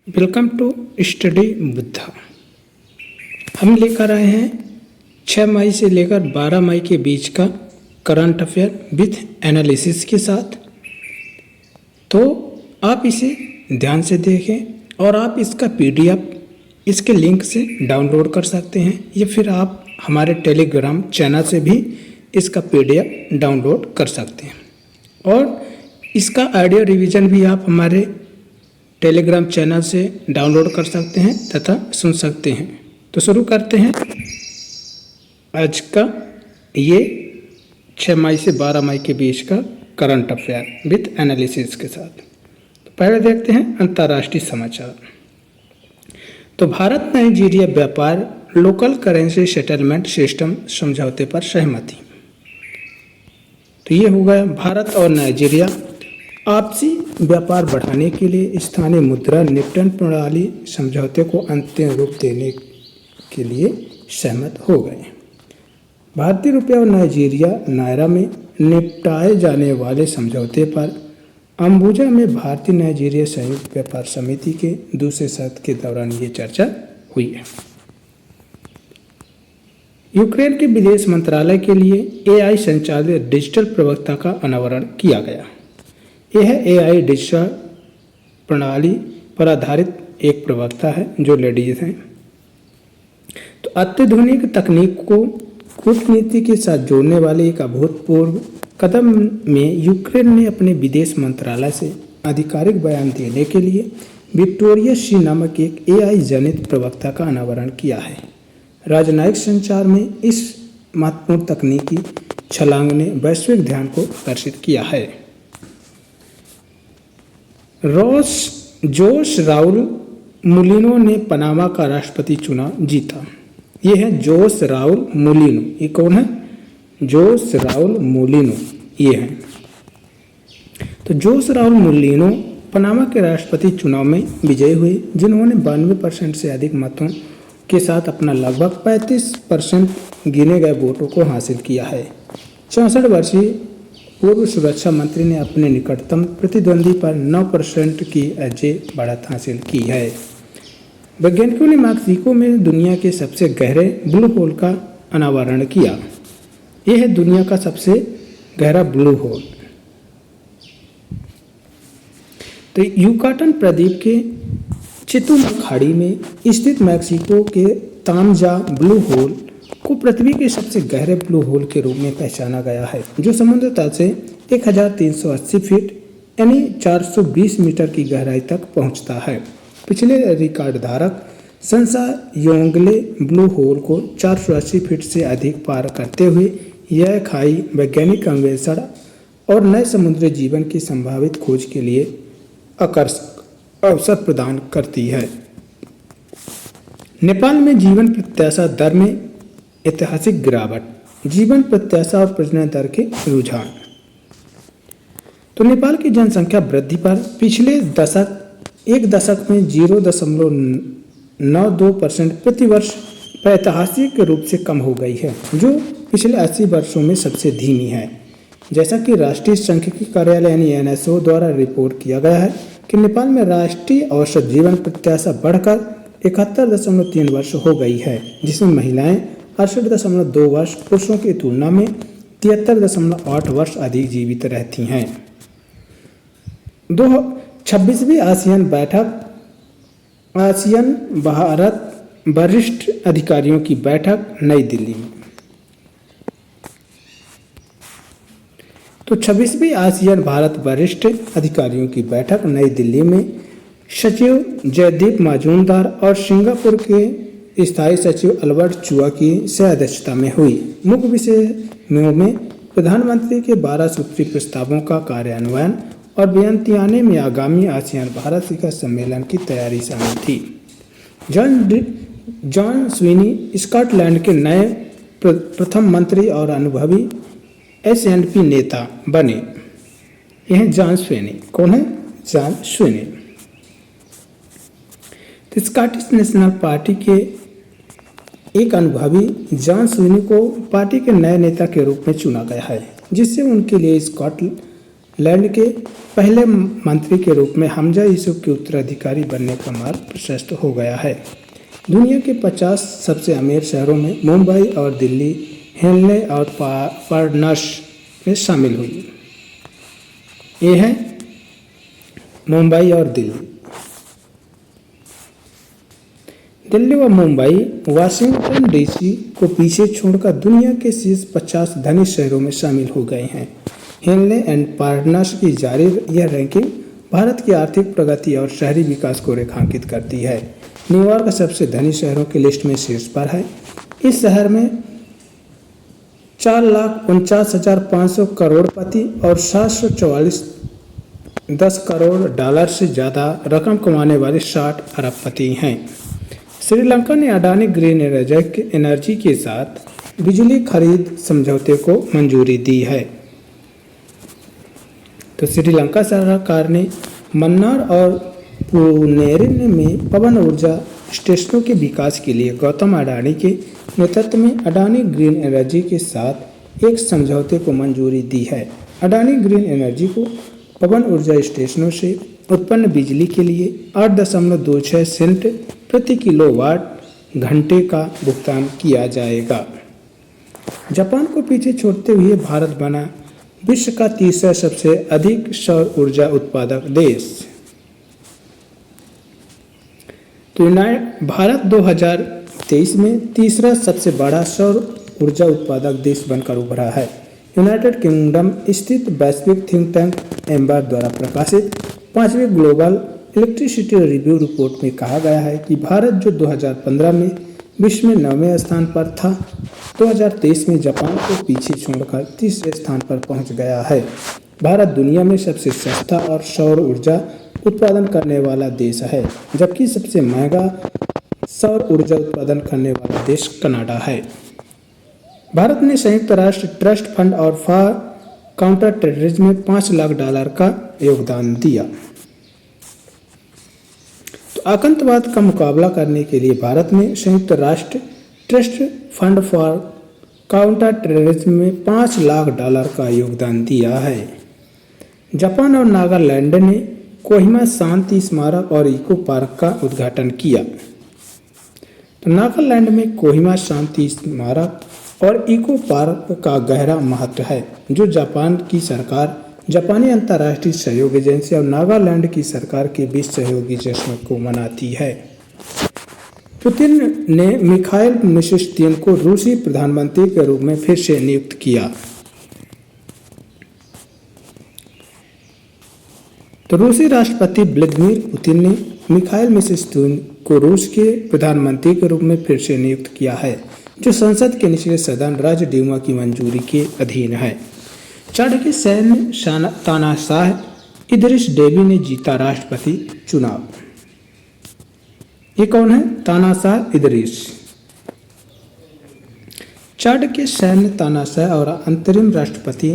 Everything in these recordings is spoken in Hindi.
Welcome to study Buddha. हम लेकर आए हैं 6 मई से लेकर 12 मई के बीच का करंट अफेयर विथ एनालिसिस के साथ। तो आप इसे ध्यान से देखें और आप इसका पीडीएफ इसके लिंक से डाउनलोड कर सकते हैं या फिर आप हमारे टेलीग्राम चैनल से भी इसका पीडीएफ डाउनलोड कर सकते हैं और इसका ऑडियो रिवीजन भी आप हमारे टेलीग्राम चैनल से डाउनलोड कर सकते हैं तथा सुन सकते हैं। तो शुरू करते हैं आज का ये 6 मई से 12 मई के बीच का करंट अफेयर विथ एनालिसिस के साथ। तो पहले देखते हैं अंतर्राष्ट्रीय समाचार। तो भारत नाइजीरिया व्यापार लोकल करेंसी सेटलमेंट सिस्टम समझौते पर सहमति। तो ये हो गया भारत और नाइजीरिया आपसी व्यापार बढ़ाने के लिए स्थानीय मुद्रा निपटन प्रणाली समझौते को अंतिम रूप देने के लिए सहमत हो गए। भारतीय रुपया और नाइजीरिया नायरा में निपटाए जाने वाले समझौते पर अम्बुजा में भारतीय नाइजीरिया संयुक्त व्यापार समिति के दूसरे सत्र के दौरान ये चर्चा हुई है। यूक्रेन के विदेश मंत्रालय के लिए एआई संचालित डिजिटल प्रवक्ता का अनावरण किया गया। यह एआई डिजिटल प्रणाली पर आधारित एक प्रवक्ता है जो लेडीज हैं। तो अत्याधुनिक तकनीक को कूटनीति के साथ जोड़ने वाले एक अभूतपूर्व कदम में यूक्रेन ने अपने विदेश मंत्रालय से आधिकारिक बयान देने के लिए विक्टोरिया सी नामक एक एआई जनित प्रवक्ता का अनावरण किया है। राजनयिक संचार में इस महत्वपूर्ण तकनीकी छलांग ने वैश्विक ध्यान को आकर्षित किया है। जोस राउल मुलिनो ने पनामा का राष्ट्रपति चुनाव जीता। ये है जोस राउल मुलिनो। ये कौन है? जोस राउल मुलिनो ये है। तो जोस राउल मुलिनो पनामा के राष्ट्रपति चुनाव में विजयी हुए, जिन्होंने 92% से अधिक मतों के साथ अपना लगभग 35% गिने गए वोटों को हासिल किया है। 64 वर्षीय पूर्व सुरक्षा मंत्री ने अपने निकटतम प्रतिद्वंदी पर 9% की अजय बढ़त हासिल की है। वैज्ञानिकों ने मैक्सिको में दुनिया के सबसे गहरे ब्लू होल का अनावरण किया। यह है दुनिया का सबसे गहरा ब्लू होल। तो युकाटन प्रद्वीप के चितुमल खाड़ी में स्थित मैक्सिको के तामजा ब्लू होल को पृथ्वी के सबसे गहरे ब्लू होल के रूप में पहचाना गया है, जो समुद्र तल से 1380 फीट यानी 420 मीटर की गहराई तक पहुंचता है। पिछले रिकॉर्ड धारक संसा योंगले ब्लू होल को 480 फीट से अधिक पार करते हुए यह खाई वैज्ञानिक अन्वेषण और नए समुद्री जीवन की संभावित खोज के लिए आकर्षक अवसर प्रदान करती है। नेपाल में जीवन प्रत्याशा दर में ऐतिहासिक गिरावट, जीवन प्रत्याशा और प्रजनन दर के रुझान। तो नेपाल की जनसंख्या वृद्धि पर पिछले एक दशक में 0.92% प्रति वर्ष ऐतिहासिक रूप से कम हो गई है, जो पिछले 80 वर्षों में सबसे धीमी है। जैसा कि राष्ट्रीय सांख्यिकी कार्यालय यानी एनएसओ द्वारा रिपोर्ट किया गया है कि नेपाल में राष्ट्रीय औसत जीवन प्रत्याशा बढ़कर 71.3 वर्ष हो गई है, जिसमें महिलाएं 68.2 वर्ष, पुरुषों की तुलना में 73.8 वर्ष अधिक जीवित रहती हैं। 26वीं आसियान बैठक आसियान भारत वरिष्ठ अधिकारियों की बैठक नई दिल्ली में। तो 26वीं आसियान भारत वरिष्ठ अधिकारियों की बैठक नई दिल्ली में सचिव जयदीप मजूमदार और सिंगापुर के स्थायी सचिव अल्बर्ट चुआ की अध्यक्षता में हुई। मुख्य विषयों में प्रधानमंत्री के 12 सूत्री प्रस्तावों का कार्यान्वयन और वियंतियाने में आगामी आसियान भारत शिखर सम्मेलन की तैयारी शामिल थी। जॉन स्विनी स्कॉटलैंड के नए प्रथम मंत्री और अनुभवी एसएनपी नेता बने। यह जॉन स्विनी कौन है? John Swinney. तो स्कॉटिश नेशनल पार्टी के एक अनुभवी जॉन स्विनी को पार्टी के नए नेता के रूप में चुना गया है, जिससे उनके लिए लैंड के पहले मंत्री के रूप में हमजा यूसुफ के उत्तराधिकारी बनने का मार्ग प्रशस्त हो गया है। दुनिया के 50 सबसे अमीर शहरों में मुंबई और दिल्ली हेनले और वाराणसी में शामिल हुई। ये है मुंबई और दिल्ली। दिल्ली व मुंबई वाशिंगटन डीसी को पीछे छोड़कर दुनिया के शीर्ष 50 धनी शहरों में शामिल हो गए हैं। हेनले एंड पार्टनर्स की जारी यह रैंकिंग भारत की आर्थिक प्रगति और शहरी विकास को रेखांकित करती है। न्यूयॉर्क सबसे धनी शहरों की लिस्ट में शीर्ष पर है। इस शहर में 4,49,500 करोड़पति और 744 करोड़ डॉलर से ज़्यादा रकम कमाने वाले 60 अरबपति हैं। श्रीलंका ने अडानी ग्रीन एनर्जी के साथ बिजली खरीद समझौते को मंजूरी दी है। तो श्रीलंका सरकार ने मन्नार और पुनेरिन में पवन ऊर्जा स्टेशनों के विकास के लिए गौतम अडानी के नेतृत्व में अडानी ग्रीन एनर्जी के साथ एक समझौते को मंजूरी दी है। अडानी ग्रीन एनर्जी को पवन ऊर्जा स्टेशनों से उत्पन्न बिजली के लिए 8.26 सेंट प्रति किलोवाट घंटे का भुगतान किया जाएगा। जापान को पीछे छोड़ते हुए भारत बना विश्व का तीसरा सबसे अधिक सौर ऊर्जा उत्पादक देश। तो भारत 2023 में तीसरा सबसे बड़ा सौर ऊर्जा उत्पादक देश बनकर उभरा है। यूनाइटेड किंगडम स्थित वैश्विक थिंक टैंक एम्बर द्वारा प्रकाशित 5वीं ग्लोबल इलेक्ट्रिसिटी रिव्यू रिपोर्ट में कहा गया है कि भारत जो 2015 में विश्व में 9वें स्थान पर था, 2023 में जापान को पीछे छोड़कर तीसरे स्थान पर पहुंच गया है। भारत दुनिया में सबसे सस्ता और सौर ऊर्जा उत्पादन करने वाला देश है, जबकि सबसे महंगा सौर ऊर्जा उत्पादन करने वाला देश कनाडा है। भारत ने संयुक्त राष्ट्र ट्रस्ट फंड और फॉर काउंटर टेररिज्म में $5 लाख का योगदान दिया। तो आतंकवाद का मुकाबला करने के लिए भारत ने संयुक्त राष्ट्र trust fund for counter terrorism में $5 लाख का योगदान दिया है। जापान और नागालैंड ने कोहिमा शांति स्मारक और इको पार्क का उद्घाटन किया। तो नागालैंड में कोहिमा शांति स्मारक और इको पार्क का गहरा महत्व है, जो जापान की सरकार, जापानी अंतर्राष्ट्रीय सहयोग एजेंसी और नागालैंड की सरकार के बीच सहयोगी जश्न को मनाती है। पुतिन ने मिखाइल मिशुस्तिन को रूसी प्रधानमंत्री के रूप में फिर से नियुक्त किया। तो रूसी राष्ट्रपति व्लादिमीर पुतिन ने मिखाइल मिशुस्तिन को रूस के प्रधानमंत्री के रूप में फिर से नियुक्त किया है, जो संसद के निचले सदन राज्य ड्यूमा की मंजूरी के अधीन है। चाड के सैन्य तानाशाह इदरिस डेबी ने जीता राष्ट्रपति चुनाव। ये कौन है? तानाशाह इदरिस। चाड के सैन्य तानाशाह और अंतरिम राष्ट्रपति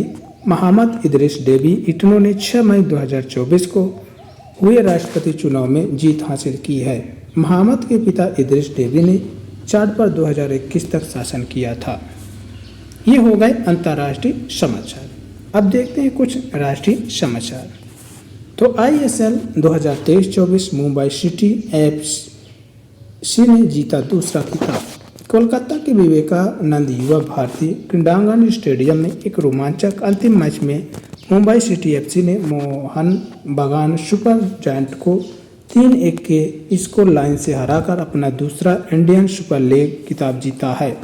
मोहम्मद इदरिस डेबी इटनो ने 6 मई 2024 को हुए राष्ट्रपति चुनाव में जीत हासिल की है। मोहम्मद के पिता इदरिस डेबी ने चाड पर 2021 तक शासन किया था। ये हो गए अंतर्राष्ट्रीय समाचार। अब देखते हैं कुछ राष्ट्रीय समाचार। तो ISL 2023-24 मुंबई सिटी FC ने जीता दूसरा खिताब। कोलकाता के विवेकानंद युवा भारती क्रीडांगन स्टेडियम में एक रोमांचक अंतिम मैच में मुंबई सिटी FC ने मोहन बागान सुपर जायंट को 3-1 के स्कोर लाइन से हराकर अपना दूसरा इंडियन सुपर लीग खिताब जीता है।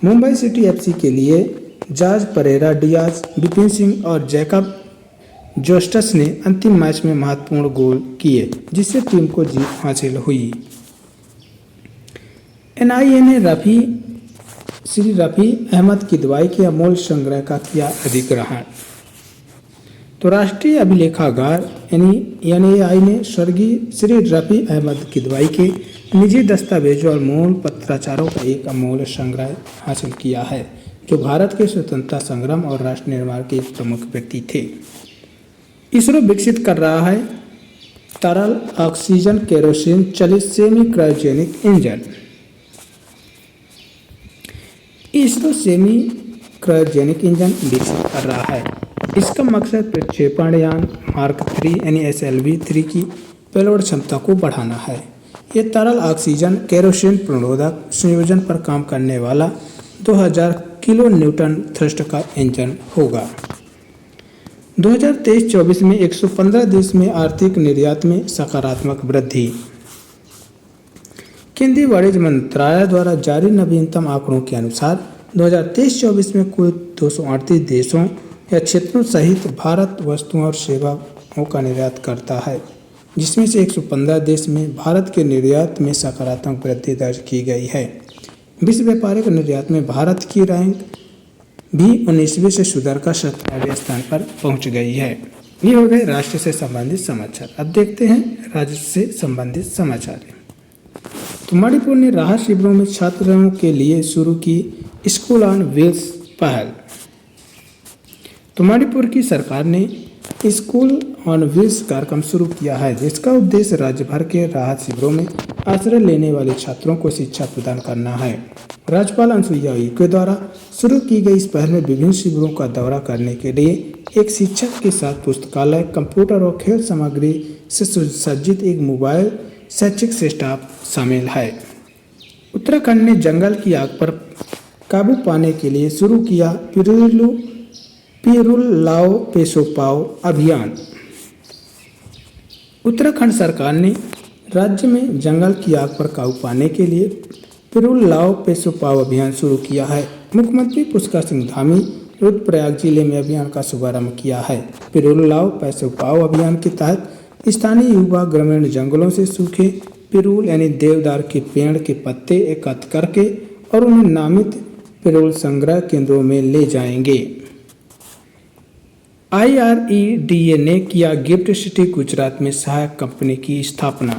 मुंबई सिटी FC के लिए जॉर्ज परेरा डियाज, विपिन सिंह और जैकब जोस्टस ने अंतिम मैच में महत्वपूर्ण गोल किए, जिससे टीम को जीत हासिल हुई। NIA ने श्री रफ़ी अहमद किदवाई के अमूल्य संग्रह का किया अधिग्रहण। तो राष्ट्रीय अभिलेखागार NAI ने स्वर्गीय श्री रफ़ी अहमद किदवाई के निजी दस्तावेजों और मूल पत्राचारों का एक अमूल्य संग्रह हासिल किया है, जो भारत के स्वतंत्रता संग्राम और राष्ट्र निर्माण के एक प्रमुख व्यक्ति थे। इसरो विकसित कर रहा है तरल ऑक्सीजन केरोसिन चलित semi cryogenic engine. ISRO semi cryogenic engine विकसित कर रहा है। इसका मकसद प्रक्षेपण यान मार्क 3 यानी SLV-3 की पेलोड क्षमता को बढ़ाना है। ये तरल ऑक्सीजन केरोसिन प्रणोदक संयोजन पर काम करने वाला 2000 किलो न्यूटन थ्रस्ट का इंजन होगा। 2023-24 में 115 देश में आर्थिक निर्यात में सकारात्मक वृद्धि। केंद्रीय वाणिज्य मंत्रालय द्वारा जारी नवीनतम आंकड़ों के अनुसार 2023-24 में कुल 238 देशों या क्षेत्रों सहित भारत वस्तुओं और सेवाओं का निर्यात करता है, जिसमें से 115 देश में भारत के निर्यात में सकारात्मक वृद्धि दर्ज की गई है। विश्व व्यापारिक निर्यात में भारत की रैंक भी 19वें से सुधरकर 17वें स्थान पर पहुंच गई है। ये हो गए राष्ट्र से संबंधित समाचार। अब देखते हैं राज्य से संबंधित समाचार। तो मणिपुर ने राहत शिविरों में छात्रों के लिए शुरू की स्कूल ऑन व्हील्स पहल। तो मणिपुर की सरकार ने स्कूल ऑन व्हील्स कार्यक्रम शुरू किया है, जिसका उद्देश्य राज्य भर के राहत शिविरों में आश्रय लेने वाले छात्रों को शिक्षा प्रदान करना है। राज्यपाल अनुसुईया उइके द्वारा शुरू की गई इस पहल में विभिन्न शिविरों का दौरा करने के लिए एक शिक्षक के साथ पुस्तकालय, कंप्यूटर और खेल सामग्री से सुसज्जित एक मोबाइल शैक्षिक स्टाफ शामिल है। उत्तराखंड ने जंगल की आग पर काबू पाने के लिए शुरू किया पिरुल लाओ पेसो पाओ अभियान। उत्तराखंड सरकार ने राज्य में जंगल की आग पर काबू पाने के लिए पिरुल लाओ पेसो पाओ अभियान शुरू किया है। मुख्यमंत्री पुष्कर सिंह धामी रुद्रप्रयाग जिले में अभियान का शुभारंभ किया है। पिरुल लाओ पेसो पाओ अभियान के तहत स्थानीय युवा ग्रामीण जंगलों से सूखे पिरुल यानी देवदार के पेड़ के पत्ते एकत्र करके और उन्हें नामित पिरुल संग्रह केंद्रों में ले जाएंगे। IREDA ने किया गिफ्ट सिटी गुजरात में सहायक कंपनी की स्थापना।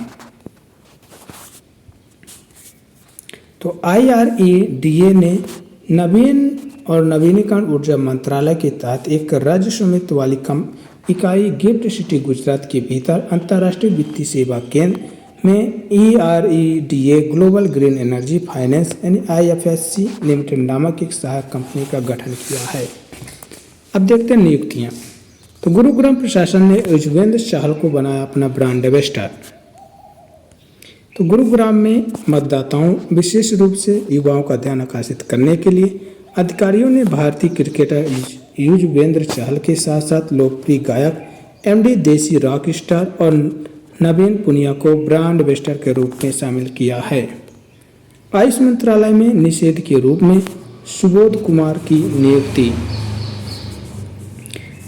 तो IREDA ने नवीन और नवीनीकरण ऊर्जा मंत्रालय के तहत एक राज्य स्वामित्व वाली इकाई गिफ्ट सिटी गुजरात के भीतर अंतर्राष्ट्रीय वित्तीय सेवा केंद्र में EREDA global green energy finance यानी IFSC लिमिटेड नामक एक सहायक कंपनी का गठन किया है। अब देखते हैं नियुक्तियां। तो गुरुग्राम प्रशासन ने युजवेंद्र चहल को बनाया अपना ब्रांड एम्बेसडर। तो गुरुग्राम में मतदाताओं विशेष रूप से युवाओं का ध्यान आकर्षित करने के लिए अधिकारियों ने भारतीय क्रिकेटर युजवेंद्र चहल के साथ साथ लोकप्रिय गायक MD देसी रॉक स्टार और नवीन पुनिया को ब्रांड एम्बेसडर के रूप में शामिल किया है। आयुष मंत्रालय में निषेध के रूप में सुबोध कुमार की नियुक्ति।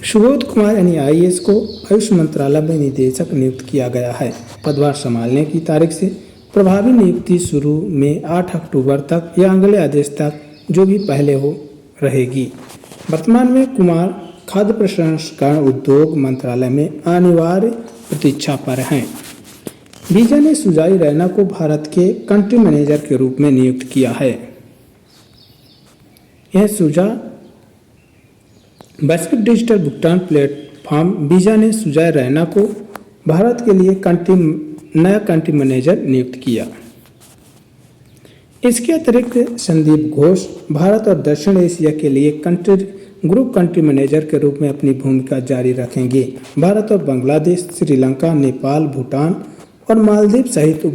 सुबोध कुमार यानी IAS को आयुष मंत्रालय में निदेशक नियुक्त किया गया है। पदभार संभालने की तारीख से प्रभावी नियुक्ति शुरू में 8 अक्टूबर तक या अगले आदेश तक जो भी पहले हो रहेगी। वर्तमान में कुमार खाद्य प्रसंस्करण उद्योग मंत्रालय में अनिवार्य प्रतीक्षा पर हैं। बीजा ने सुजाई रैना को भारत के कंट्री मैनेजर के रूप में नियुक्त किया है। यह सुजा वैश्विक डिजिटल भुगतान प्लेटफॉर्म वीजा ने सुजय रैना को भारत के लिए नया कंट्री मैनेजर नियुक्त किया। इसके अतिरिक्त संदीप घोष भारत और दक्षिण एशिया के लिए ग्रुप कंट्री मैनेजर के रूप में अपनी भूमिका जारी रखेंगे। भारत और बांग्लादेश, श्रीलंका, नेपाल, भूटान और मालदीव सहित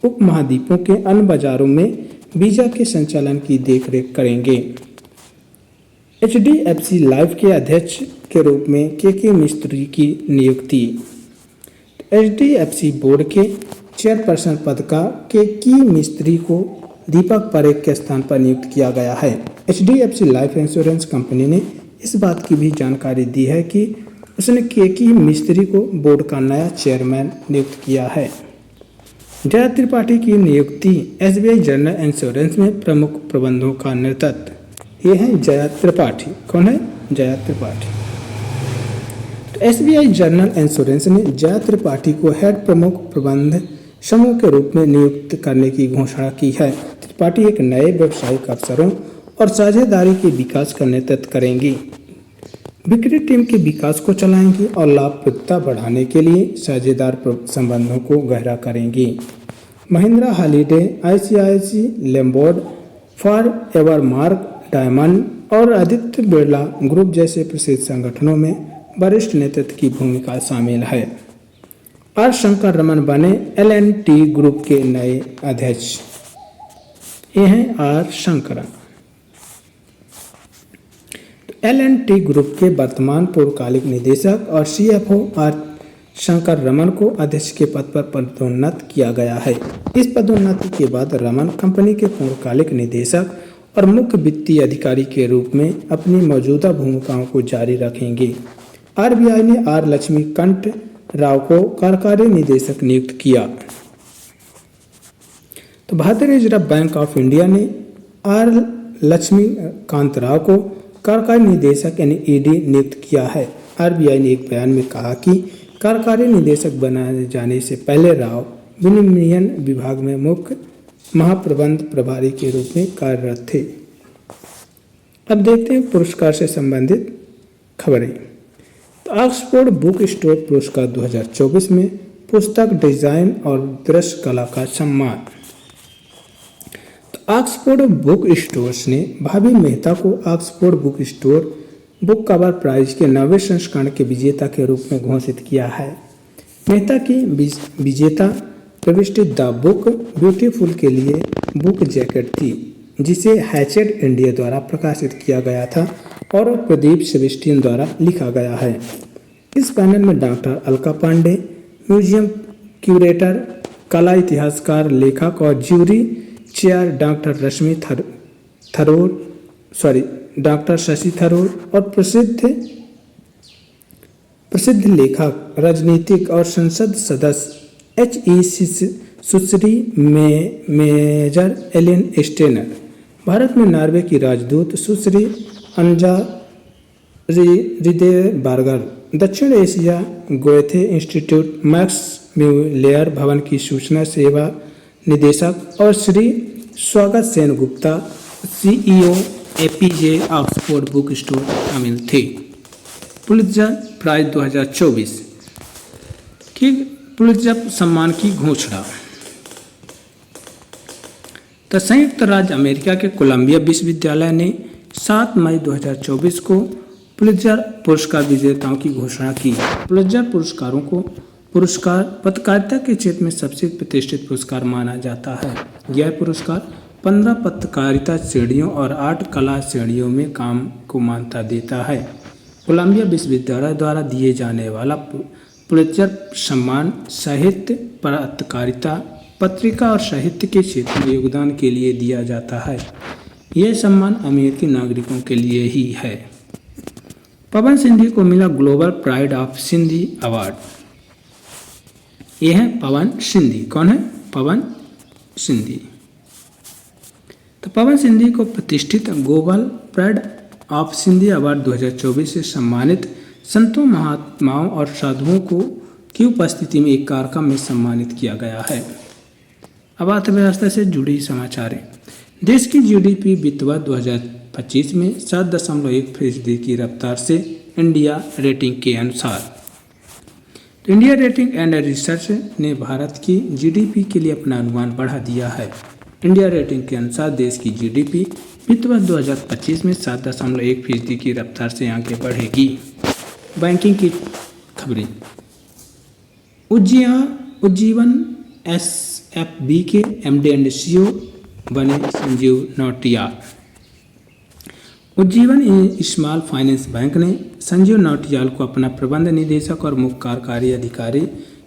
उपमहाद्वीपों के अन्य बाजारों में वीजा के संचालन की देखरेख करेंगे। HDFC लाइफ के अध्यक्ष के रूप में KK मिस्त्री की नियुक्ति। HDFC बोर्ड के चेयरपर्सन पद का KK मिस्त्री को दीपक परेख के स्थान पर नियुक्त किया गया है। HDFC लाइफ इंश्योरेंस कंपनी ने इस बात की भी जानकारी दी है कि उसने KK मिस्त्री को बोर्ड का नया चेयरमैन नियुक्त किया है। जया त्रिपाठी की नियुक्ति SBI जनरल इंश्योरेंस में प्रमुख प्रबंधों का नेतृत्व। ये हैं जया त्रिपाठी। कौन है? जया त्रिपाठी। तो SBI जनरल इंश्योरेंस ने जया त्रिपाठी को हेड प्रमुख प्रबंध समूह के रूप में नियुक्त करने की घोषणा की है। त्रिपाठी एक नए व्यावसायिक अवसरों और साझेदारी के विकास का नेतृत्व करेंगी, बिक्री टीम के विकास को चलाएंगी और लाभप्रदता बढ़ाने के लिए साझेदार संबंधों को गहरा करेंगी। Mahindra Holiday, ICICI Lombard, Forevermark, diamond और आदित्य बिरला ग्रुप जैसे प्रसिद्ध संगठनों में वरिष्ठ नेतृत्व की भूमिका शामिल है। आर शंकर रमन बने L&T ग्रुप के नए अध्यक्ष। ये हैं आर शंकरन। L&T ग्रुप के वर्तमान पूर्वकालिक निदेशक और CFO आर शंकर रमन को अध्यक्ष के पद पर पदोन्नत किया गया है। इस पदोन्नति के बाद रमन कंपनी के पूर्वकालिक निदेशक और मुख्य वित्तीय अधिकारी के रूप में अपनी मौजूदा भूमिकाओं को जारी रखेंगे। RBI ने आर लक्ष्मीकांत राव को कार्यकारी निदेशक नियुक्त किया। तो भारतीय रिजर्व बैंक ऑफ इंडिया ने आर लक्ष्मीकांत राव को कार्यकारी निदेशक यानी ED नियुक्त किया है। RBI ने एक बयान में कहा कि कार्यकारी निदेशक बनाए जाने से पहले राव विनिमयन विभाग में मुख्य महाप्रबंध प्रभारी के रूप में कार्यरत थे। अब देखते हैं पुरस्कार से संबंधित खबरें। तो ऑक्सफोर्ड बुक स्टोर पुरस्कार 2024 में पुस्तक डिजाइन और दृश्य कला का सम्मान। तो ऑक्सफोर्ड बुक स्टोर्स ने भाभी मेहता को Oxford Book Store Book Cover Prize के 90वें संस्करण के विजेता के रूप में घोषित किया है। मेहता की विजेता प्रविष्टि द बुक ब्यूटीफुल के लिए बुक जैकेट थी, जिसे हैचेड इंडिया द्वारा प्रकाशित किया गया था और प्रदीप सेबेस्टियन द्वारा लिखा गया है। इस पैनल में doctor Alka Pandey, museum curator, कला इतिहासकार, लेखक और jury chair doctor Shashi Tharoor और प्रसिद्ध लेखक, राजनीतिक और संसद सदस्य HE सुश्री मेजर एलिन स्टेनर, भारत में नॉर्वे की राजदूत सुश्री अंजा रिदेबार्गर, दक्षिण Asia Goethe Institute Max Mueller Bhavan की सूचना सेवा निदेशक और Shri Swagat Sen Gupta CEO APJ Oxford Book Store शामिल थे। पुलित्जर प्राइज 2024 की पुलित्जर सम्मान की घोषणा। तो संयुक्त राज्य अमेरिका के कोलंबिया विश्वविद्यालय ने 7 मई 2024 को पुलित्जर पुरस्कार विजेताओं की घोषणा की। पुलित्जर पुरस्कारों को पुरस्कार पत्रकारिता के क्षेत्र में सबसे प्रतिष्ठित पुरस्कार माना जाता है। यह पुरस्कार 15 पत्रकारिता श्रेणियों और 8 कला श्रेणियों में काम को मान्यता देता है। कोलंबिया विश्वविद्यालय द्वारा दिए जाने वाला पुलित्जर सम्मान साहित्य, पत्रकारिता, पत्रिका और साहित्य के क्षेत्र में योगदान के लिए दिया जाता है। यह सम्मान अमेरिकी नागरिकों के लिए ही है। पवन सिंधी को मिला global pride of Sindhi award. यह है पवन सिंधी। कौन है? पवन सिंधी। तो पवन सिंधी को प्रतिष्ठित global pride of Sindhi award 2024 से सम्मानित संतों, महात्माओं और साधुओं को की उपस्थिति में एक कार्यक्रम में सम्मानित किया गया है। अब अर्थव्यवस्था से जुड़ी समाचार हैं। देश की GDP वित्त वर्ष 2025 में 7.1% की रफ्तार से इंडिया रेटिंग के अनुसार। तो इंडिया रेटिंग एंड रिसर्च ने भारत की GDP के लिए अपना अनुमान बढ़ा दिया है। इंडिया रेटिंग के अनुसार देश की GDP वित्त वर्ष 2025 में 7.1% की रफ्तार से आगे बढ़ेगी। बैंकिंग की खबरें। उज्जीवन SFB के MD एंड CEO बने Sanjeev Nautiyal. Ujjivan small finance bank ने संजीव नौटियाल को अपना प्रबंध निदेशक और मुख्य कार्यकारी अधिकारी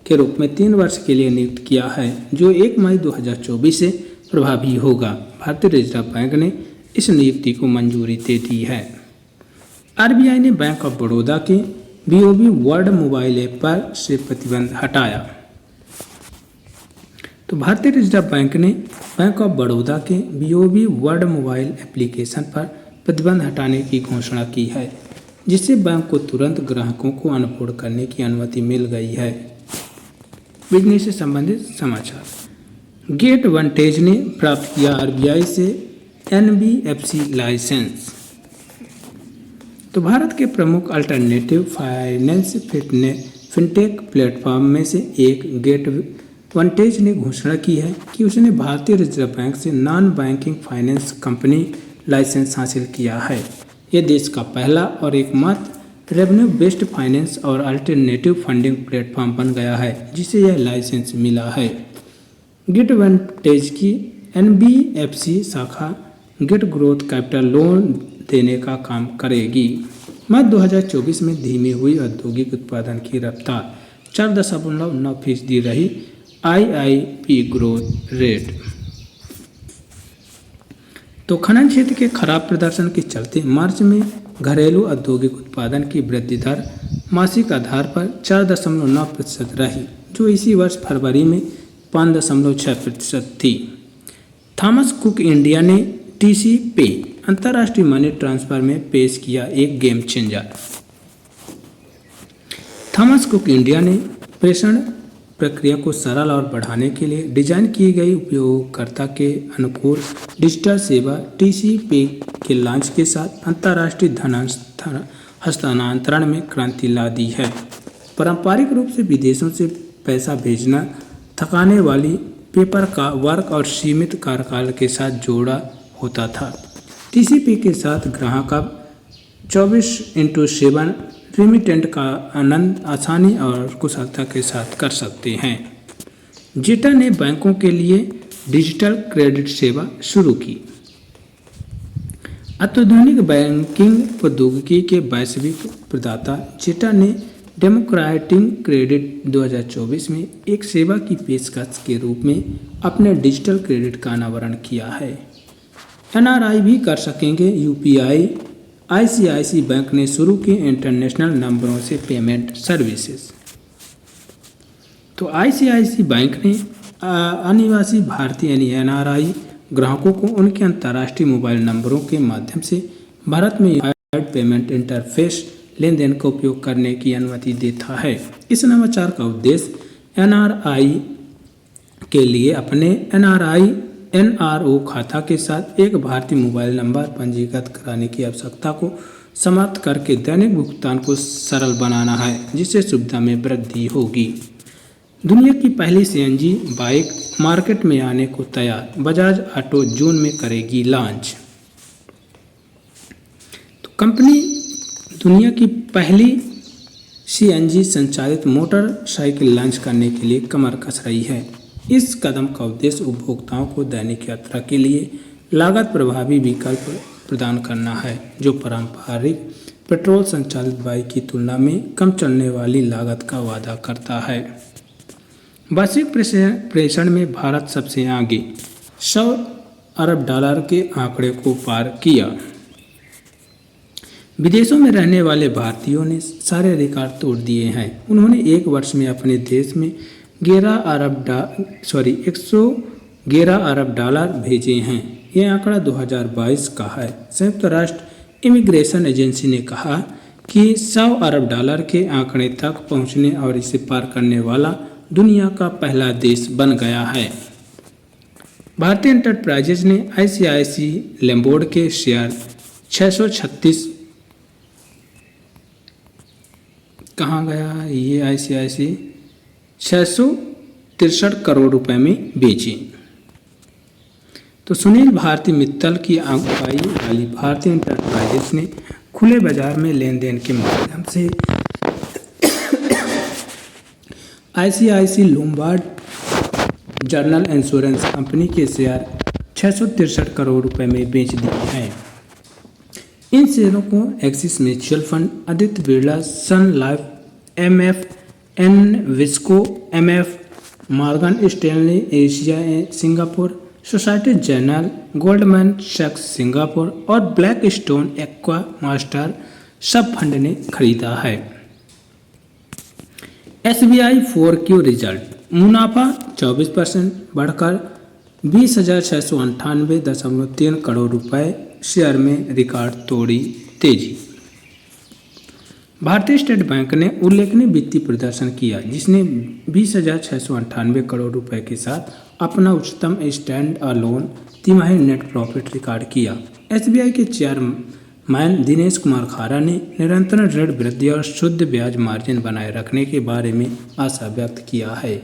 के रूप में 3 वर्ष के लिए नियुक्त किया है, जो 1 मई 2024 से प्रभावी होगा। भारतीय रिजर्व बैंक ने इस नियुक्ति को मंजूरी दे दी है। RBI ने बैंक ऑफ बड़ौदा के BOB वर्ल्ड मोबाइल ऐप पर से प्रतिबंध हटाया। तो भारतीय रिजर्व बैंक ने बैंक ऑफ बड़ौदा के BOB वर्ल्ड मोबाइल एप्लीकेशन पर प्रतिबंध हटाने की घोषणा की है, जिससे बैंक को तुरंत ग्राहकों को अनबोर्ड करने की अनुमति मिल गई है। बिजनेस से संबंधित समाचार। गेट वनटेज ने प्राप्त किया RBI से NBFC लाइसेंस। तो भारत के प्रमुख अल्टरनेटिव फाइनेंस फिनटेक प्लेटफॉर्म में से एक गेट वनटेज ने घोषणा की है कि उसने भारतीय रिजर्व बैंक से non banking finance company licence हासिल किया है। ये देश का पहला और एकमात्र रेवेन्यू बेस्ड फाइनेंस और अल्टरनेटिव फंडिंग प्लेटफॉर्म बन गया है जिसे यह लाइसेंस मिला है। गिटवेंटेज की NBFC शाखा गिट ग्रोथ कैपिटल लोन देने का काम करेगी। मध्य 2024 में धीमी हुई औद्योगिक उत्पादन की रफ्तार 4.9% रही IIP ग्रोथ रेट। तो खनन क्षेत्र के खराब प्रदर्शन के चलते मार्च में घरेलू औद्योगिक उत्पादन की वृद्धि दर मासिक आधार पर 4.9% रही, जो इसी वर्ष फरवरी में 5.6% थी। थॉमस कुक इंडिया ने TCP अंतर्राष्ट्रीय मनी ट्रांसफर में पेश किया एक game changer. Thomas cook India ने प्रेषण प्रक्रिया को सरल और बढ़ाने के लिए डिजाइन की गई उपयोगकर्ता के अनुकूल डिजिटल सेवा TCP के लॉन्च के साथ अंतर्राष्ट्रीय धन हस्तांतरण में क्रांति ला दी है। पारंपरिक रूप से विदेशों से पैसा भेजना थकाने वाली पेपर का वर्क और सीमित कार्यकाल के साथ जोड़ा होता था। TCP के साथ ग्राहक अब 24/7 रेमिटेंट का आनंद आसानी और कुशलता के साथ कर सकते हैं। जेटा ने बैंकों के लिए डिजिटल क्रेडिट सेवा शुरू की। अत्याधुनिक बैंकिंग प्रौद्योगिकी के वैश्विक प्रदाता जेटा ने डेमोक्रेटिक क्रेडिट 2024 में एक सेवा की पेशकश के रूप में अपने डिजिटल क्रेडिट का अनावरण किया है। NRI भी कर सकेंगे UPI। ICICI बैंक ने शुरू की इंटरनेशनल नंबरों से पेमेंट सर्विसेज। तो ICICI बैंक ने अनिवासी भारतीय यानी NRI ग्राहकों को उनके अंतर्राष्ट्रीय मोबाइल नंबरों के माध्यम से भारत में यूनिफाइड पेमेंट इंटरफेस लेन देन का उपयोग करने की अनुमति देता है। इस नवाचार का उद्देश्य NRI के लिए अपने NRO खाता के साथ एक भारतीय मोबाइल नंबर पंजीकृत कराने की आवश्यकता को समाप्त करके दैनिक भुगतान को सरल बनाना है, जिससे सुविधा में वृद्धि होगी। दुनिया की पहली CNG बाइक मार्केट में आने को तैयार, बजाज ऑटो जून में करेगी लॉन्च। तो कंपनी दुनिया की पहली CNG संचालित मोटरसाइकिल लॉन्च करने के लिए कमर कस रही है। इस कदम का उद्देश्य उपभोक्ताओं को दैनिक यात्रा के लिए लागत प्रभावी विकल्प प्रदान करना है, जो पारंपरिक पेट्रोल संचालित बाइक की तुलना में कम चलने वाली लागत का वादा करता है। वैश्विक प्रेषण में भारत सबसे आगे $100 अरब के आंकड़े को पार किया। विदेशों में रहने वाले भारतीयों ने सारे रिकॉर्ड तोड़ दिए हैं। उन्होंने एक वर्ष में अपने देश में $111 अरब भेजे हैं। यह आंकड़ा 2022 का है। संयुक्त राष्ट्र इमिग्रेशन एजेंसी ने कहा कि $100 अरब के आंकड़े तक पहुंचने और इसे पार करने वाला दुनिया का पहला देश बन गया है। भारतीय एंटरप्राइजेज ने ICICI लैम्बोर्ड के शेयर 636 कहाँ गया ये ICICI 663 करोड़ रुपए में बेचे। तो सुनील भारती मित्तल की अगुवाई वाली भारतीय एंटरप्राइजेस ने खुले बाजार में लेन देन के माध्यम से ICICI Lombard general insurance company के शेयर 663 करोड़ रुपए में बेच दिए हैं। इन शेयरों को Axis mutual fund, Aditya Birla Sun Life, MF Invesco MF, Morgan Stanley Asia Singapore, Societe Generale, Goldman सैक्स सिंगापुर और Blackstone aqua master sub fund ने खरीदा है। SBI 4Q रिजल्ट, मुनाफा 24% बढ़कर 20,698.3 करोड़ रुपए, शेयर में रिकॉर्ड तोड़ी तेजी। भारतीय स्टेट बैंक ने उल्लेखनीय वित्तीय प्रदर्शन किया, जिसने 20,698 करोड़ रुपए के साथ अपना उच्चतम स्टैंड अलोन तिमाही नेट प्रॉफिट रिकॉर्ड किया। SBI के चेयरमैन दिनेश कुमार खारा ने निरंतर ऋण वृद्धि और शुद्ध ब्याज मार्जिन बनाए रखने के बारे में आशा व्यक्त किया है।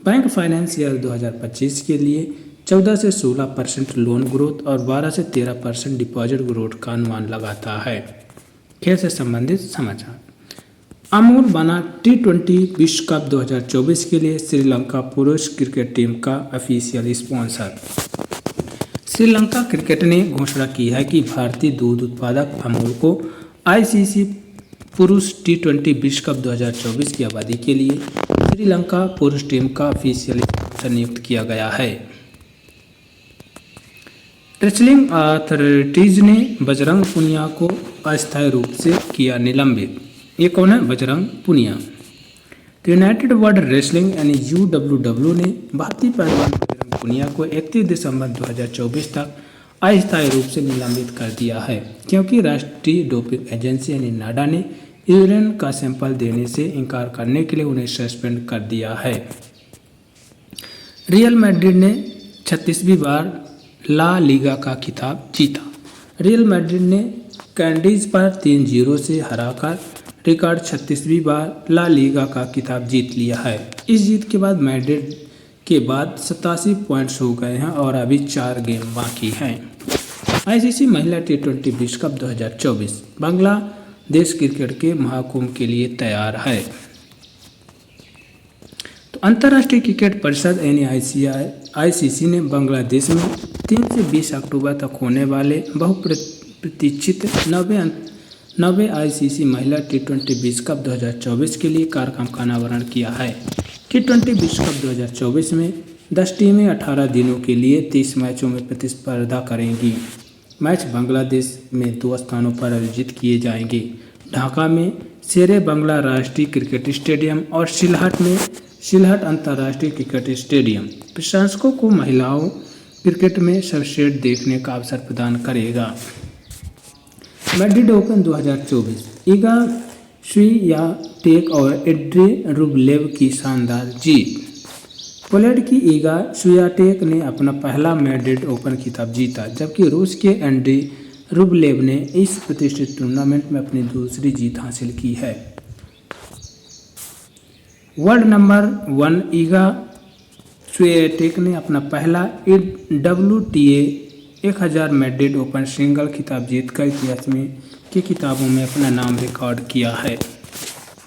बैंक फाइनेंस ईयर 2025 के लिए 14 से 16% लोन ग्रोथ और 12 से 13% डिपॉजिट ग्रोथ का अनुमान लगाता है। खेल से संबंधित समाचार। अमूल बना T20 विश्व कप 2024 के लिए श्रीलंका पुरुष क्रिकेट टीम का ऑफिशियल स्पॉन्सर। श्रीलंका क्रिकेट ने घोषणा की है कि भारतीय दूध उत्पादक अमूल को ICC पुरुष T20 विश्व कप 2024 की आबादी के लिए श्रीलंका पुरुष टीम का ऑफिशियल स्पॉन्सर नियुक्त किया गया है। रेसलिंग अथॉरिटीज ने बजरंग पुनिया को अस्थायी रूप से किया निलंबित। ये कौन है? बजरंग पुनिया। तो यूनाइटेड वर्ल्ड रेसलिंग यानी UWW ने भारतीय पहलवान बजरंग पुनिया को 31 दिसंबर 2024 तक अस्थायी रूप से निलंबित कर दिया है, क्योंकि राष्ट्रीय डोपिंग एजेंसी यानी नाडा ने यूरिन का सैंपल देने से इनकार करने के लिए उन्हें सस्पेंड कर दिया है। रियल मैड्रिड ने 36वीं बार ला लीगा का खिताब जीता। रियल मैड्रिड ने कैंडीज पर 3-0 से हराकर रिकॉर्ड 36वीं बार ला लीगा का खिताब जीत लिया है। इस जीत के बाद मैड्रिड के बाद 87 पॉइंट्स हो गए हैं और अभी 4 गेम बाकी हैं। ICC महिला T20 विश्व कप 2024 बांग्लादेश क्रिकेट के महाकुंभ के लिए तैयार है। तो अंतर्राष्ट्रीय क्रिकेट परिषद यानी ICC ने बांग्लादेश में 3 से 20 अक्टूबर तक होने वाले बहुप्रतीक्षित 90 ICC महिला T20 विश्व कप 2024 के लिए कार्यक्रम का अनावरण किया है। T20 विश्व कप 2024 में 10 टीमें 18 दिनों के लिए 30 मैचों में प्रतिस्पर्धा करेंगी। मैच बांग्लादेश में 2 स्थानों पर आयोजित किए जाएंगे, ढाका में शेरे बांग्ला राष्ट्रीय क्रिकेट स्टेडियम और सिलहट में सिलहट अंतर्राष्ट्रीय क्रिकेट स्टेडियम प्रशंसकों को महिलाओं क्रिकेट में सर्वश्रेष्ठ देखने का अवसर प्रदान करेगा। मैड्रिड ओपन 2024 ईगा स्वियाटेक और एंड्रे रुबलेव की शानदार जीत। पोलैंड की ईगा स्वियाटेक ने अपना पहला मैड्रिड ओपन खिताब जीता, जबकि रूस के एंड्रे रुबलेव ने इस प्रतिष्ठित टूर्नामेंट में अपनी दूसरी जीत हासिल की है। वर्ल्ड नंबर 1 ईगा स्वियाटेक ने अपना पहला WTA 1000 मैड्रिड ओपन सिंगल खिताब जीतकर इतिहास में की किताबों में अपना नाम रिकॉर्ड किया है।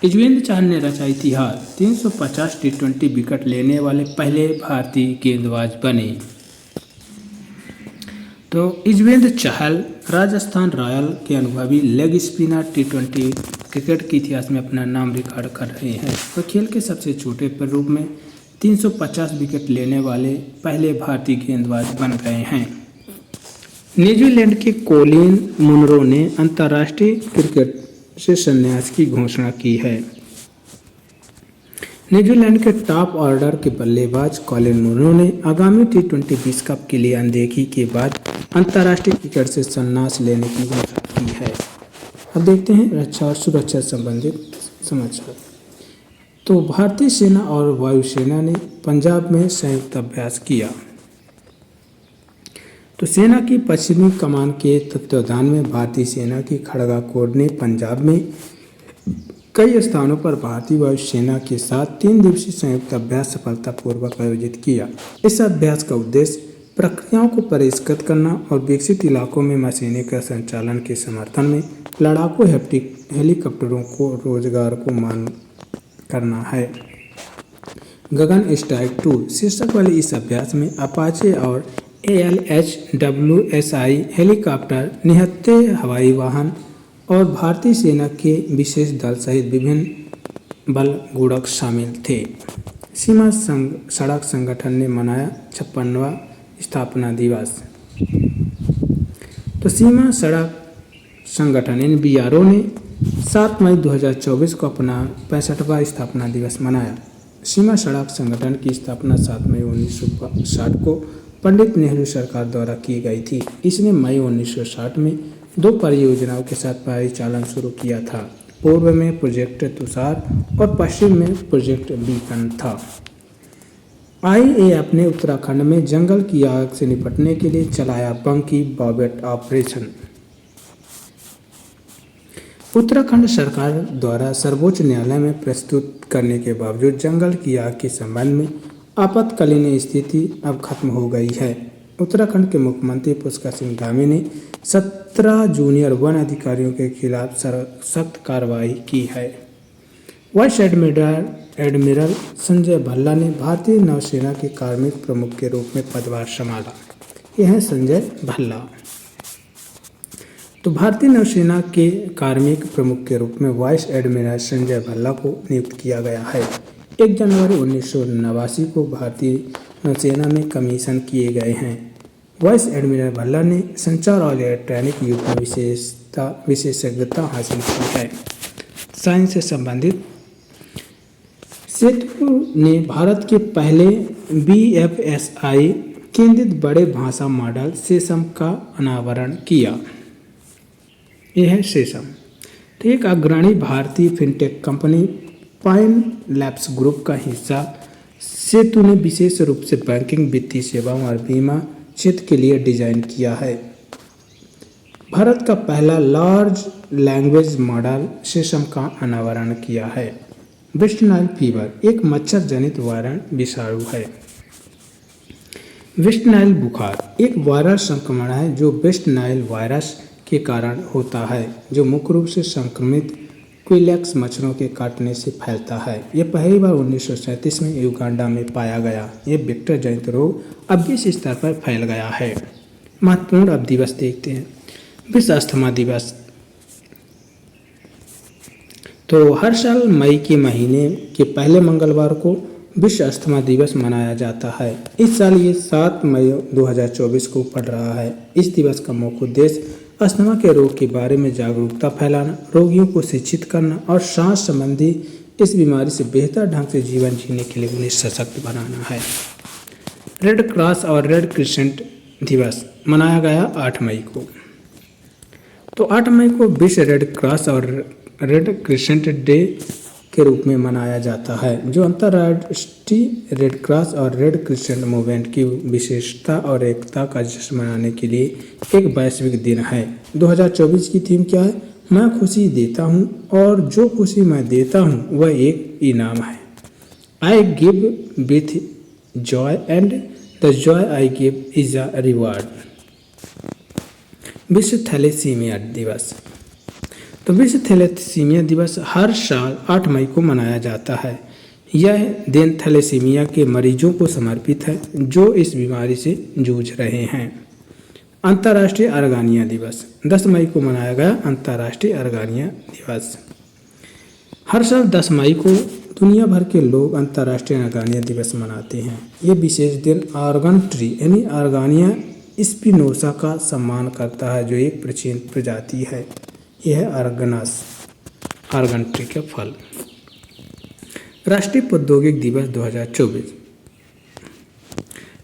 युजवेंद्र चहल ने रचा इतिहास, 350 T20 विकेट लेने वाले पहले भारतीय गेंदबाज बने। तो युजवेंद्र चहल राजस्थान रॉयल के अनुभवी लेग स्पिनर T20 क्रिकेट के इतिहास में अपना नाम रिकॉर्ड कर रहे हैं। तो खेल के सबसे छोटे रूप में 350 विकेट लेने वाले पहले भारतीय गेंदबाज बन गए हैं। न्यूजीलैंड के कोलिन मुनरो ने अंतर्राष्ट्रीय क्रिकेट से संन्यास की घोषणा की है। न्यूजीलैंड के टॉप ऑर्डर के बल्लेबाज कोलिन मुनरो ने आगामी T20 विश्व कप के लिए अनदेखी के बाद अंतर्राष्ट्रीय क्रिकेट से संन्यास लेने की घोषणा की है। अब देखते हैं रक्षा और सुरक्षा संबंधित समाचार। तो भारतीय सेना और वायुसेना ने पंजाब में संयुक्त अभ्यास किया। तो सेना की पश्चिमी कमान के तत्वावधान में भारतीय सेना की खड़गा कोर ने पंजाब में कई स्थानों पर भारतीय वायुसेना के साथ 3 दिवसीय संयुक्त अभ्यास सफलतापूर्वक आयोजित किया। इस अभ्यास का उद्देश्य प्रक्रियाओं को परिष्कृत करना और विकसित इलाकों में मशीनों के संचालन के समर्थन में लड़ाकू हेलीकॉप्टरों को रोजगार को मान करना है। गगन स्ट्राइक 2 शीर्षक वाले इस अभ्यास में अपाचे और ALHWSI हेलीकॉप्टर, निहत्थे हवाई वाहन और भारतीय सेना के विशेष दल सहित विभिन्न बल गुणक शामिल थे। सीमा सड़क संगठन ने मनाया 56वां स्थापना दिवस। तो सीमा सड़क संगठन BRO ने 7 मई 2024 को अपना 65वां स्थापना दिवस मनाया। सीमा सड़क संगठन की स्थापना 7 मई 1960 को पंडित नेहरू सरकार द्वारा की गई थी। इसने मई 1960 में 2 परियोजनाओं के साथ परिचालन शुरू किया था। पूर्व में प्रोजेक्ट तुषार और पश्चिम में प्रोजेक्ट बीकन था। IAF ने उत्तराखंड में जंगल की आग से निपटने के लिए चलाया बंकी बॉबेट ऑपरेशन। उत्तराखंड सरकार द्वारा सर्वोच्च न्यायालय में प्रस्तुत करने के बावजूद जंगल की आग के संबंध में आपातकालीन स्थिति अब खत्म हो गई है। उत्तराखंड के मुख्यमंत्री पुष्कर सिंह धामी ने 17 जूनियर वन अधिकारियों के खिलाफ सख्त कार्रवाई की है। वाइस एडमिरल संजय भल्ला ने भारतीय नौसेना के कार्मिक प्रमुख के रूप में पदभार संभाला। यह है संजय भल्ला। तो भारतीय नौसेना के कार्मिक प्रमुख के रूप में वाइस एडमिरल संजय भल्ला को नियुक्त किया गया है। 1 जनवरी 1989 को भारतीय नौसेना में कमीशन किए गए हैं। वाइस एडमिरल भल्ला ने संचार और इलेक्ट्रॉनिक युग में विशेषज्ञता हासिल की है। साइंस से संबंधित सेतु ने भारत के पहले BFSI केंद्रित बड़े भाषा मॉडल सेसम का अनावरण किया। यह है सेसम। तो एक अग्रणी भारतीय fintech company pine labs group का हिस्सा सेतु ने विशेष रूप से बैंकिंग, वित्तीय सेवाओं और बीमा क्षेत्र के लिए डिजाइन किया है। भारत का पहला लार्ज लैंग्वेज मॉडल सेसम का अनावरण किया है। वेस्ट नाइल फीवर एक मच्छर जनित वायरल विषाणु है। वेस्ट नाइल बुखार एक वायरल संक्रमण है जो वेस्ट नाइल वायरस के कारण होता है, जो मुख्य रूप से संक्रमित क्विलैक्स मच्छरों के काटने से फैलता है। यह पहली बार 1937 में युगांडा में पाया गया। यह वेक्टर जनित रोग अब इस स्तर पर फैल गया है। महत्वपूर्ण अब दिवस देखते हैं। विश्व अस्थमा दिवस तो हर साल मई के महीने के पहले मंगलवार को विश्व अस्थमा दिवस मनाया जाता है। इस साल ये 7 मई 2024 को पड़ रहा है। इस दिवस का मुख्य उद्देश्य अस्थमा के रोग के बारे में जागरूकता फैलाना, रोगियों को शिक्षित करना और सांस संबंधी इस बीमारी से बेहतर ढंग से जीवन जीने के लिए उन्हें सशक्त बनाना है। रेड क्रॉस और रेड क्रिसेंट दिवस मनाया गया 8 मई को। तो 8 मई को विश्व रेड क्रॉस और रेड क्रिसेंट डे के रूप में मनाया जाता है, जो अंतर्राष्ट्रीय रेड क्रॉस और रेड क्रिसेंट मूवमेंट की विशेषता और एकता का जश्न मनाने के लिए एक वैश्विक दिन है। 2024 की थीम क्या है? मैं खुशी देता हूँ और जो खुशी मैं देता हूँ वह एक इनाम है। I give with Joy and the Joy I give is a reward. विश्व थैलेसीमिया दिवस तो विश्व थैलेसीमिया दिवस हर साल 8 मई को मनाया जाता है। यह दिन थैलेसीमिया के मरीजों को समर्पित है जो इस बीमारी से जूझ रहे हैं। अंतर्राष्ट्रीय अर्गानिया दिवस 10 मई को मनाया गया। अंतर्राष्ट्रीय अर्गानिया दिवस हर साल 10 मई को दुनिया भर के लोग अंतर्राष्ट्रीय अर्गानिया दिवस मनाते हैं। ये विशेष दिन आर्गन ट्री यानी अर्गानिया स्पिनोसा का सम्मान करता है, जो एक प्राचीन प्रजाति है। यह है आर्गन ट्री का फल। राष्ट्रीय प्रौद्योगिक दिवस 2024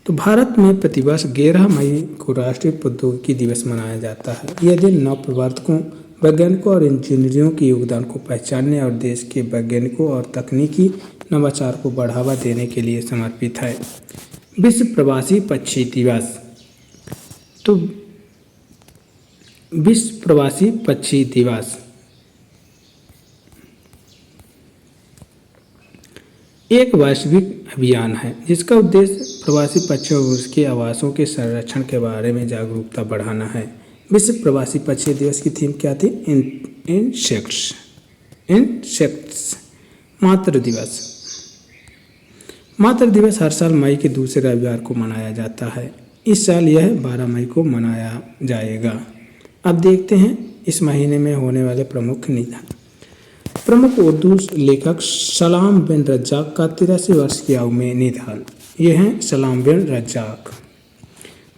तो भारत में प्रतिवर्ष 11 मई को राष्ट्रीय प्रौद्योगिकी दिवस मनाया जाता है। यह दिन नवप्रवर्तकों, वैज्ञानिकों और इंजीनियरों के योगदान को पहचानने और देश के वैज्ञानिकों और तकनीकी नवाचार को बढ़ावा देने के लिए समर्पित है। विश्व प्रवासी पक्षी दिवस तो विश्व प्रवासी पक्षी दिवस एक वैश्विक अभियान है जिसका उद्देश्य प्रवासी पक्षियों और उसके आवासों के संरक्षण के बारे में जागरूकता बढ़ाना है। विश्व प्रवासी पक्षी दिवस की थीम क्या थी? इंसेक्ट्स। मातृ दिवस हर साल मई के दूसरे रविवार को मनाया जाता है। इस साल यह 12 मई को मनाया जाएगा। अब देखते हैं इस महीने में होने वाले प्रमुख निधन। प्रमुख उर्दू लेखक सलाम बिन रज्जाक का 83 वर्ष की आयु में निधन। ये हैं सलाम बिन रज्जाक।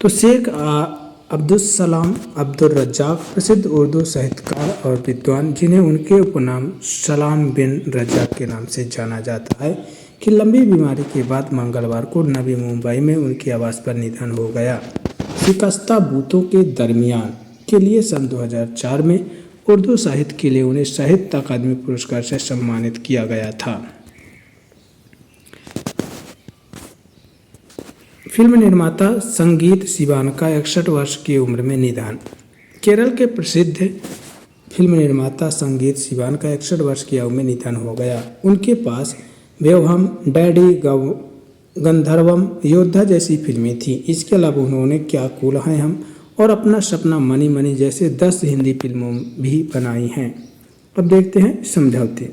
तो शेख अब्दुस्सलाम अब्दुल रज्जाक प्रसिद्ध उर्दू साहित्यकार और विद्वान, जिन्हें उनके उपनाम सलाम बिन रज्जाक के नाम से जाना जाता है, कि लंबी बीमारी के बाद मंगलवार को नवी मुंबई में उनके आवास पर निधन हो गया। शिकस्ता बूतों के दरमियान के लिए सन 2004 में उर्दू साहित्य के लिए उन्हें साहित्य अकादमी पुरस्कार से सम्मानित किया गया था। फिल्म निर्माता संगीत शिवान का 61 वर्ष की उम्र में निधन। केरल के प्रसिद्ध फिल्म निर्माता संगीत शिवान का 61 वर्ष की आयु में निधन हो गया। उनके पास व्यवहम, डैडी गंधर्वम, योद्धा जैसी फिल्में थी। इसके अलावा उन्होंने क्या कूल हैं हम और अपना सपना, मनी मनी जैसे 10 हिंदी फिल्मों भी बनाई हैं। अब देखते हैं समझौते।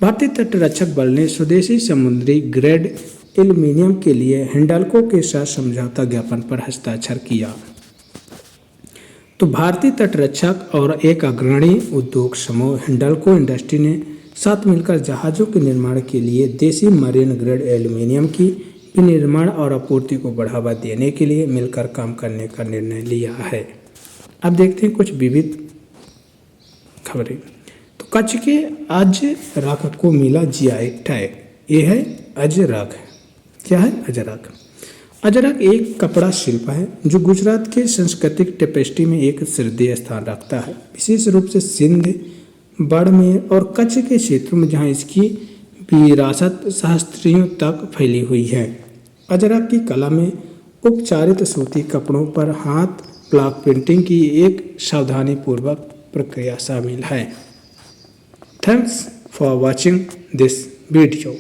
भारतीय तटरक्षक बल ने स्वदेशी समुद्री ग्रेड एल्यूमीनियम के लिए हिंडाल्को के साथ समझौता ज्ञापन पर हस्ताक्षर किया। तो भारतीय तटरक्षक और एक अग्रणी उद्योग समूह हिंडाल्को इंडस्ट्री ने साथ मिलकर जहाज़ों के निर्माण के लिए देसी मरीन ग्रेड एल्यूमीनियम की विनिर्माण और आपूर्ति को बढ़ावा देने के लिए मिलकर काम करने का निर्णय लिया है। अब देखते हैं कुछ विविध खबरें। तो कच्छ के अजरक को मिला जीआई टैग। ये है अजरक। क्या है अजरक? अजरक एक कपड़ा शिल्प है जो गुजरात के सांस्कृतिक टेपेस्ट्री में एक श्रद्धेय स्थान रखता है, विशेष रूप से सिंध, बाड़मेर और कच्छ के क्षेत्रों में, जहां इसकी विरासत सहस्त्रियों तक फैली हुई है। अजरक की कला में उपचारित सूती कपड़ों पर हाथ ब्लॉक पेंटिंग की एक सावधानीपूर्वक प्रक्रिया शामिल है। Thanks for watching this video.